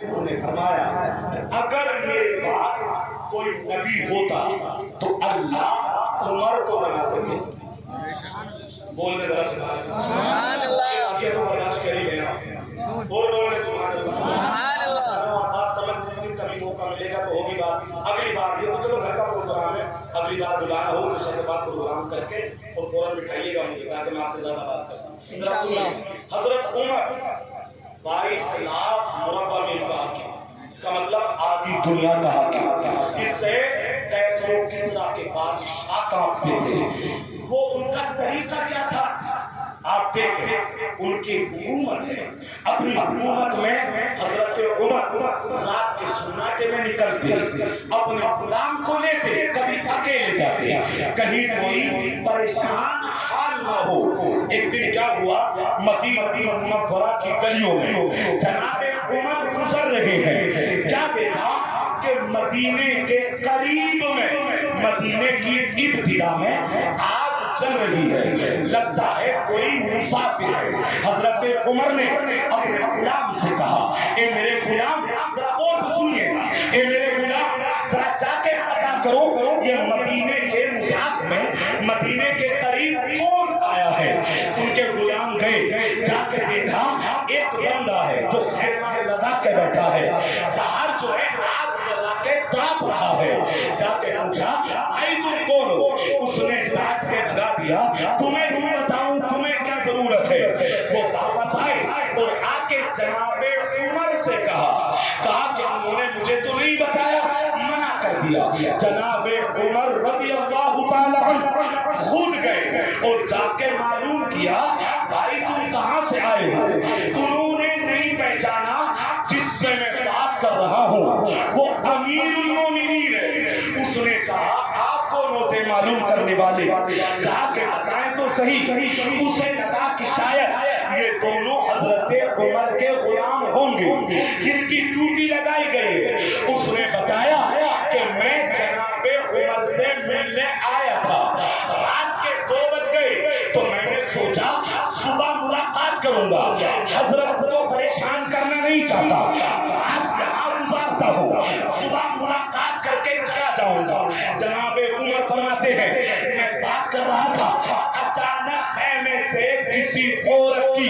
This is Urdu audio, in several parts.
انہوں نے فرمایا اگر میرے بعد کوئی نبی ہوتا تو اللہ عمر کو بنا کر دے سکتا۔ بولنے ذرا سبحان اللہ، کیا تو برداشت کری لینا، بولنے سبحان اللہ، بات سمجھ لیجیے، کبھی موقع ملے گا تو ہوگی بات، اگلی بار یہ تو چلو گھر کا پروگرام ہے، اگلی بار بلانا ہو تو شاید بات پروگرام کر کے اور فوراً بٹھائیے گا مجھے تاکہ میں آپ سے زیادہ بات کروں۔ ذرا سنیے، حضرت عمر 22 لاکھ مربع میل کا حاکم، اس کا مطلب آدھی دنیا کا حاکم، جس سے قیصر و کسریٰ کے بادشاہ کانپتے تھے۔ وہ ان کا طریقہ کیا تھا آپ دیکھیں، ان کی حکومت ہے، اپنی حکومت میں حضرت عمر رات کے سناٹے میں نکلتے، اپنے غلام کو لیتے، کبھی اکیلے جاتے، کہیں کوئی پریشان حال نہ ہو۔ ایک دن کیا ہوا، مدینہ منورہ کی گلیوں میں جناب عمر گزر رہے ہیں، کیا دیکھا کہ مدینے کے قریب میں، مدینے کی ابتدا میں آگ چل رہی ہے، لگتا ہے کوئی مسافر ہے۔ حضرت عمر نے اپنے غلام سے کہا، اے میرے غلام ذرا غور سے سنیے گا، اے میرے غلام ذرا جا کے پتا کرو یہ مدینے کے مسافر میں مدینے کے قریب کون آیا ہے۔ ان کے غلام گئے، جا کے دیکھا ایک بندہ ہے جو خیمہ لگا کے بیٹھا ہے، باہر جو ہے آگ جلا کے تاپ رہا ہے۔ جا کے پوچھا بھائی تم کون ہو؟ اس نے ڈانٹ کے بھگا دیا، تمہیں کیوں بتاؤں، تمہیں کیا ضرورت ہے؟ وہ واپس آئے اور آ کے جناب عمر سے کہا کہ انہوں نے مجھے تو نہیں بتایا، منع کر دیا۔ جناب عمر رضی اللہ تعالی عنہ خود گئے اور جا کے معلوم کیا بھائی تم کہاں سے آئے ہو؟ انہوں نے نہیں پہچانا جس سے میں بات کر رہا ہوں وہ امیر المومنین ہے۔ اس نے کہا آپ کون ہوتے معلوم کرنے والے؟ کہا کہ بتائیں تو صحیح۔ اسے لگا کہ شاید یہ دونوں حضرت عمر کے غلام ہوں گے جن کی ڈیوٹی لگائی گئی ہے۔ اس نے بتایا کہ میں جناب عمر سے ملنے آیا تھا، رات کے 2 بج گئے تو میں نے سوچا صبح ملاقات کروں گا، حضرت کو پریشان کرنا نہیں چاہتا، رات یہاں گزارتا ہوں، صبح ملاقات کر کے چلا جاؤں گا۔ جناب عمر فرماتے ہیں میں بات کر رہا تھا، اچانک خیمے سے کسی عورت کی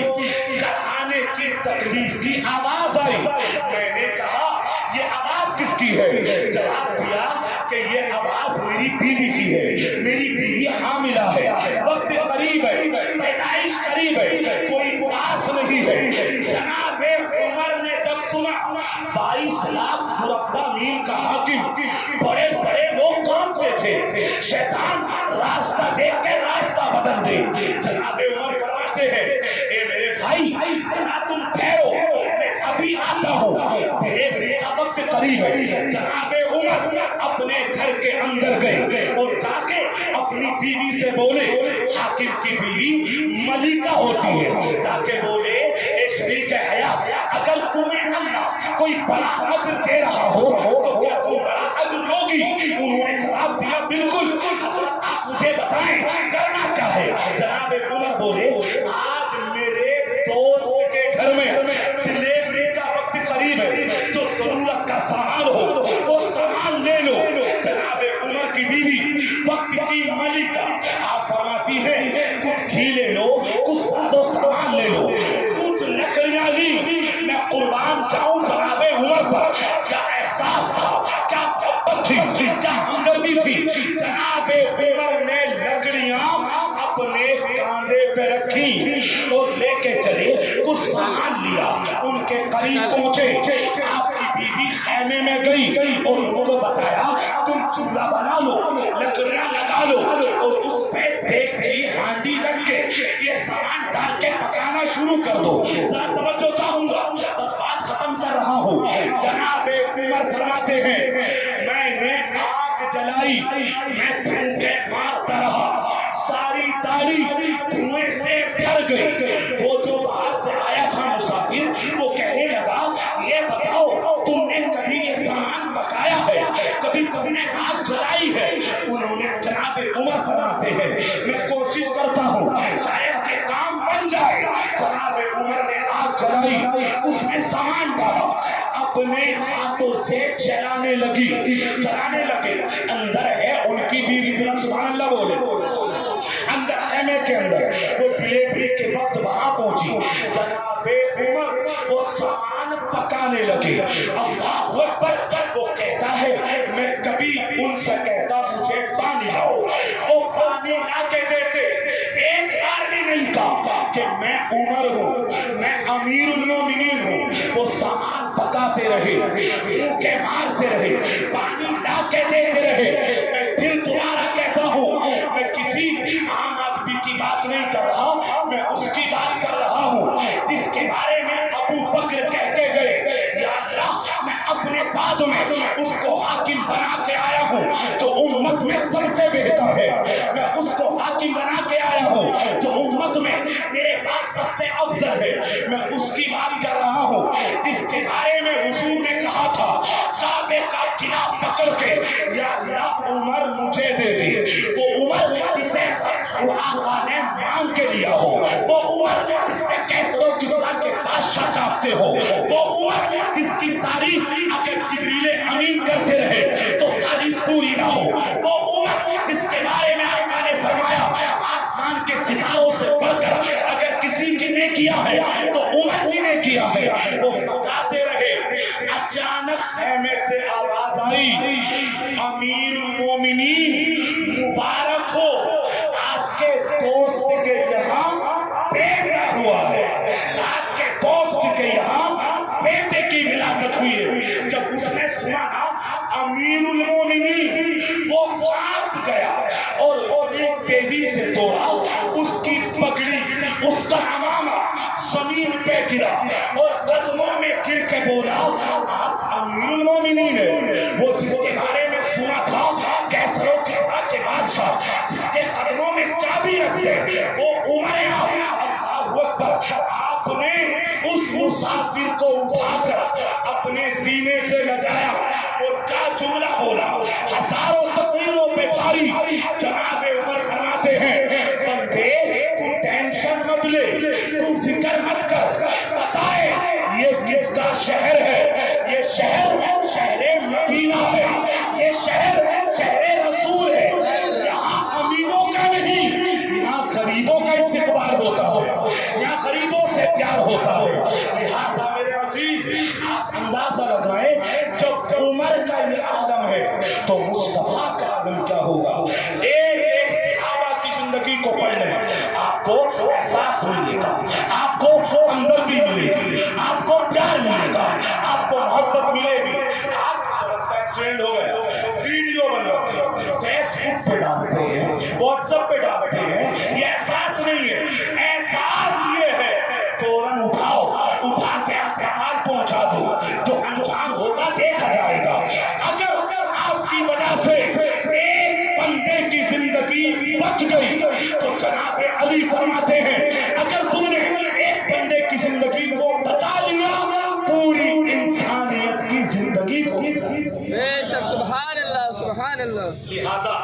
کڑھانے کی تکلیف کی آواز آئی۔ میں نے کہا یہ آواز کس کی ہے؟ جواب دیا کہ یہ آواز میری بیوی کی ہے، میری بیوی حاملہ ہے، وقت قریب ہے، پیدائش قریب ہے، کوئی پاس نہیں ہے۔ جناب عمر نے جب سنا 22 لاکھ مربع میل کا حاکم، بڑے بڑے لوگ کانپتے تھے، شیطان راستہ دیکھ کے راستہ بدل دے۔ جناب عمر فرماتے ہیں اے میرے بھائی ذرا تم ٹھہرو، میں ابھی آتا ہوں، ڈلیوری کا وقت قریب ہے۔ جناب عمر اپنے گھر کے اندر گئے اور جا کے اپنی بیوی سے بولے، حاکم کی بیوی ملکہ ہوتی ہے، جا کے بولے اے شریک حیات اگر تمہیں اللہ کوئی بڑا اجر دے رہا ہو تو کیا تم بڑا اجر لوگی؟ انہوں نے جواب دیا بالکل، حضرت آپ مجھے بتائیں کرنا کیا ہے؟ جناب عمر بولے آج میرے دوست کے گھر میں ڈلیوری کا وقت قریب ہے، جو ضرورت کا سامان ہو وہ سامان لے لو۔ جناب عمر کی بیوی وقت کی ملکہ آپ فرماتی ہیں کچھ گھی لے لو، کچھ سادہ سامان لے لو، کچھ لکڑیاں لی، میں قربان جاؤں جناب عمر پر۔ کیا احساس تھا، کیا محبت تھی، کیا ہمدردی تھی۔ جناب عمر نے لکڑیاں اپنے کاندھے پہ رکھی اور لے کے چلے، کچھ سامان لیا، ان کے قریب پہنچے، آپ کی بیوی خیمے میں گئی اور ان کو بتایا تم چولہا بنا لو، لکڑیاں لگا لو اور اس پہ دیگ کی ہانڈی رکھ کے یہ سامان ڈال کے پکانا شروع کر دو۔ ذرا توجہ چاہوں گا، بس بات ختم کر رہا ہوں۔ جناب عمر فرماتے ہیں میں نے آگ جلائی، میں پھونکے مارتا رہا، ساری داڑھی دھوئیں سے بھر گئی۔ وہ جو باہر سے آیا تھا مسافر وہ کہنے لگا یہ بتاؤ تم نے کبھی یہ سامان پکایا ہے، کبھی تم نے آگ جلائی ہے؟ انہوں نے جناب عمر فرماتے ہیں میں کوشش کرتا ہوں شاید کہ کام بن جائے۔ جناب عمر نے آگ جلائی، اس میں سامان ڈالا، اب اپنے ہاتھوں سے چلانے لگے. اندر ہے ان کی بیوی, سبحان اللہ بولے, اندر خیمے کے اندر وہ ڈلیوری کے وقت وہاں پہنچی. جناب عمر وہ سامان پکانے لگے. اللہ اکبر. وہ کہتا ہے میں کبھی ان سے کہتا مجھے پانی لاؤ, وہ پانی لا کے دیتے. ایک بار بھی نہیں کہا کہ میں عمر ہوں, میں امیر المومنین ہوں. وہ سامان پکاتے رہے, بھوکے مارتے رہے, پانی لا کے دیتے رہے. میں پھر دوبارہ کہتا ہوں, میں کسی عام آدمی کی بات نہیں کر رہا, میں اس کی بات کر رہا ہوں جس کے بارے میں ابو بکر کہتے گئے یا اللہ میں اپنے بعد میں اس کو حاکم بنا کے آیا ہوں جو امت میں سب سے بہتر ہے. میں اس کو حاکم بنا کے آیا ہوں جو امت میں میرے پاس سب سے افضل ہے. میں اس کی بات کر رہا ہوں جس کے بارے میں حضور نے کہا تھا کعبے کا قلعہ پکڑ کے یا اللہ عمر مجھے دے دی. وہ عمر جسے آقا نے مانگ کے لیا ہو, وہ عمر جس سے کیسر و کسریٰ کے بادشاہ کانپتے ہو, وہ عمر جس کی تعریف اگر جبریل امین کرتے رہے تو تعریف پوری نہ ہو, وہ عمر جس کے بارے میں آقا نے فرمایا آسمان کے ستاروں سے بڑھ کر اگر کسی کی نے کیا ہے تو عمر کی نے کیا ہے. وہ بتاتے رہے. اچانک خیمے سے آواز آئی امیر المومنین مبارک ہو, آپ کے دوست کے یہاں بیٹا ہوا ہے, آپ کے دوست کے یہاں بیٹے کی ولادت ہوئی ہے. جب اس نے سنا نا امیر المومنین وہ کانپ گیا اور اپنی تیزی سے دوڑا, اس کی پگڑی اس کا عمامہ زمین پہ گرا اور قدموں میں گر کے بولا آپ امیر المومنین ہیں, وہ جس کے بارے میں سنا تھا کیسر و کسریٰ کے بادشاہ جس کے قدموں میں چابی رکھتے وہ عمر ہے. اللہ اکبر. آپ نے اس مسافر کو اٹھا کر اپنے سینے سے لگایا اور کیا جملہ بولا, ہزاروں تقریروں پہ بھاری. جناب عمر فرماتے ہیں بندے تو ٹینشن مت لے, تو فکر مت کر, بتائے یہ کس کا شہر ہے, یہ شہر شہر مدینہ ہے, یہ شہر شہر رسول ہے. یہاں امیروں کا نہیں, یہاں غریبوں کا استقبال ہوتا ہے, یہاں غریبوں سے پیار ہوتا ہے. لہٰذا میرے عزیز آپ اندازہ لگائیں جب عمر کا یہ عالم ہے تو مصطفیٰ کا عالم کیا ہوگا. ایک صحابہ کی زندگی کو پڑھ لیں, آپ کو احساس ملے گا, آپ کو ہمدردی ملے گی, آپ کو پیار ملے گا, آپ کو محبت ملے گی. آج سڑک پہ ایکسیڈنٹ ہو گیا, ویڈیو بناتے ہیں, فیس بک پہ ڈالتے ہیں, واٹس ایپ پہ ڈالتے ہیں. یہ احساس نہیں ہے, احساس یہ ہے فوراً اٹھا کے اسپتال پہنچا دو, جو انجام ہوگا دیکھا جائے گا. اگر آپ کی وجہ سے ایک بندے کی زندگی بچ گئی تو جناب علی فرماتے ہیں اگر تم نے ایک بندے کی زندگی کو بچا لیا پوری انسانیت کی زندگی کو. بے شک, سبحان اللہ سبحان اللہ. لہذا